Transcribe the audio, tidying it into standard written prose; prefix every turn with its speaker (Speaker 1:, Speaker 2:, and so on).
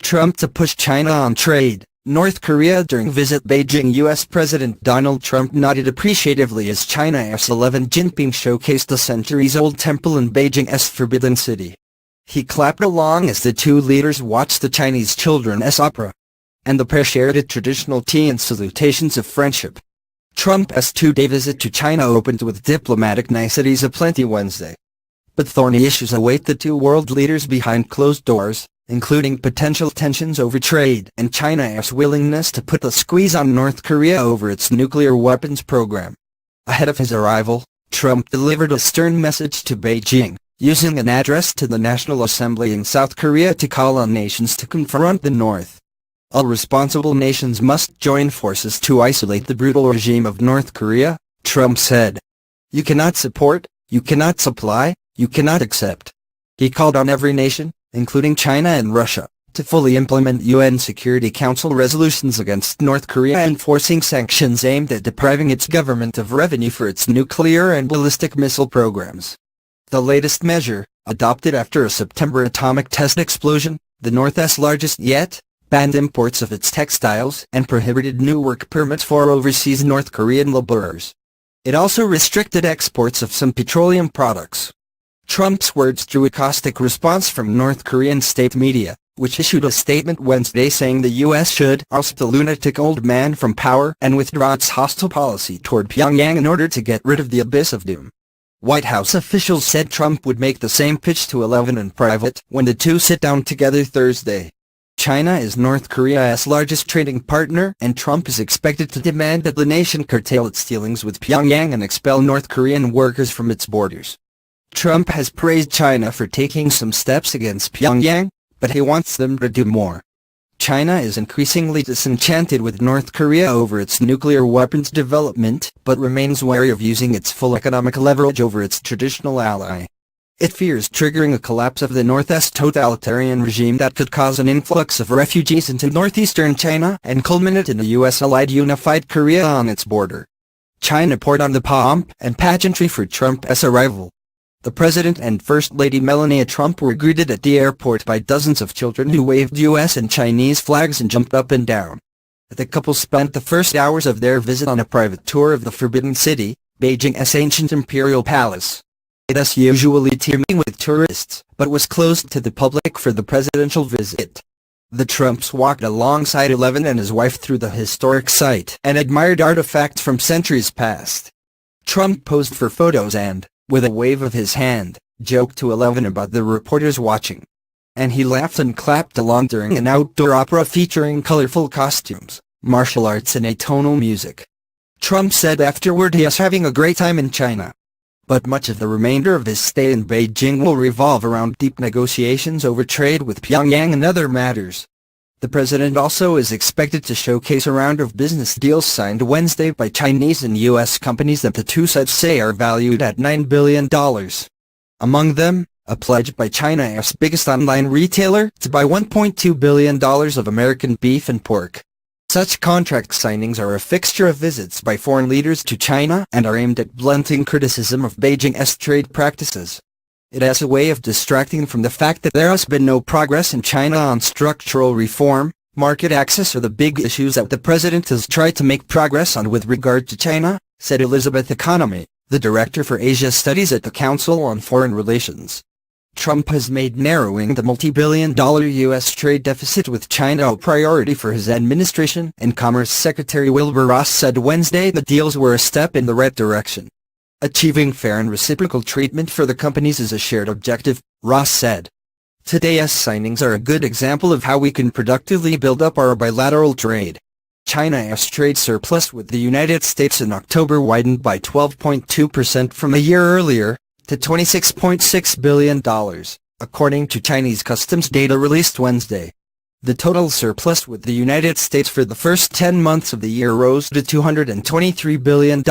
Speaker 1: Trump to push China on trade. North Korea during visit Beijing. U.S. President Donald Trump nodded appreciatively as China's 11 Jinping showcased the centuries-old temple in Beijing's Forbidden City. He clapped along as the two leaders watched the Chinese children's opera, and the pair shared a traditional tea and salutations of friendship. Trump's two-day visit to China opened with diplomatic niceties aplenty Wednesday. But thorny issues await the two world leaders behind closed doors, including potential tensions over trade and China's willingness to put the squeeze on North Korea over its nuclear weapons program. Ahead of his arrival, Trump delivered a stern message to Beijing, using an address to the National Assembly in South Korea to call on nations to confront the North. All responsible nations must join forces to isolate the brutal regime of North Korea, Trump said. You cannot support, you cannot supply, you cannot accept. He called on every nation, including China and Russia, to fully implement UN Security Council resolutions against North Korea enforcing sanctions aimed at depriving its government of revenue for its nuclear and ballistic missile programs. The latest measure, adopted after a September atomic test explosion, the North's largest yet, banned imports of its textiles and prohibited new work permits for overseas North Korean laborers. It also restricted exports of some petroleum products. Trump's words drew a caustic response from North Korean state media, which issued a statement Wednesday saying the U.S. should oust the lunatic old man from power and withdraw its hostile policy toward Pyongyang in order to get rid of the abyss of doom. White House officials said Trump would make the same pitch to 11 in private when the two sit down together Thursday. China is North Korea's largest trading partner, and Trump is expected to demand that the nation curtail its dealings with Pyongyang and expel North Korean workers from its borders. Trump has praised China for taking some steps against Pyongyang, but he wants them to do more. China is increasingly disenchanted with North Korea over its nuclear weapons development, but remains wary of using its full economic leverage over its traditional ally. It fears triggering a collapse of the North's totalitarian regime that could cause an influx of refugees into northeastern China and culminate in a U.S.-allied unified Korea on its border. China poured on the pomp and pageantry for Trump's arrival. The President and First Lady Melania Trump were greeted at the airport by dozens of children who waved U.S. and Chinese flags and jumped up and down. The couple spent the first hours of their visit on a private tour of the Forbidden City, Beijing's ancient imperial palace. It is usually teeming with tourists, but was closed to the public for the presidential visit. The Trumps walked alongside 11 and his wife through the historic site and admired artifacts from centuries past. Trump posed for photos and, with a wave of his hand, joked to 11 about the reporters watching. And he laughed and clapped along during an outdoor opera featuring colorful costumes, martial arts and atonal music. Trump said afterward he is having a great time in China. But much of the remainder of his stay in Beijing will revolve around deep negotiations over trade with Pyongyang and other matters. The president also is expected to showcase a round of business deals signed Wednesday by Chinese and U.S. companies that the two sides say are valued at $9 billion. Among them, a pledge by China's biggest online retailer to buy $1.2 billion of American beef and pork. Such contract signings are a fixture of visits by foreign leaders to China and are aimed at blunting criticism of Beijing's trade practices. It has a way of distracting from the fact that there has been no progress in China on structural reform, market access or the big issues that the president has tried to make progress on with regard to China, said Elizabeth Economy, the director for Asia Studies at the Council on Foreign Relations. Trump has made narrowing the multi-billion-dollar U.S. trade deficit with China a priority for his administration, and Commerce Secretary Wilbur Ross said Wednesday the deals were a step in the right direction. Achieving fair and reciprocal treatment for the companies is a shared objective, Ross said. Today's signings are a good example of how we can productively build up our bilateral trade. China's trade surplus with the United States in October widened by 12.2% from a year earlier, to $26.6 billion, according to Chinese customs data released Wednesday. The total surplus with the United States for the first 10 months of the year rose to $223 billion.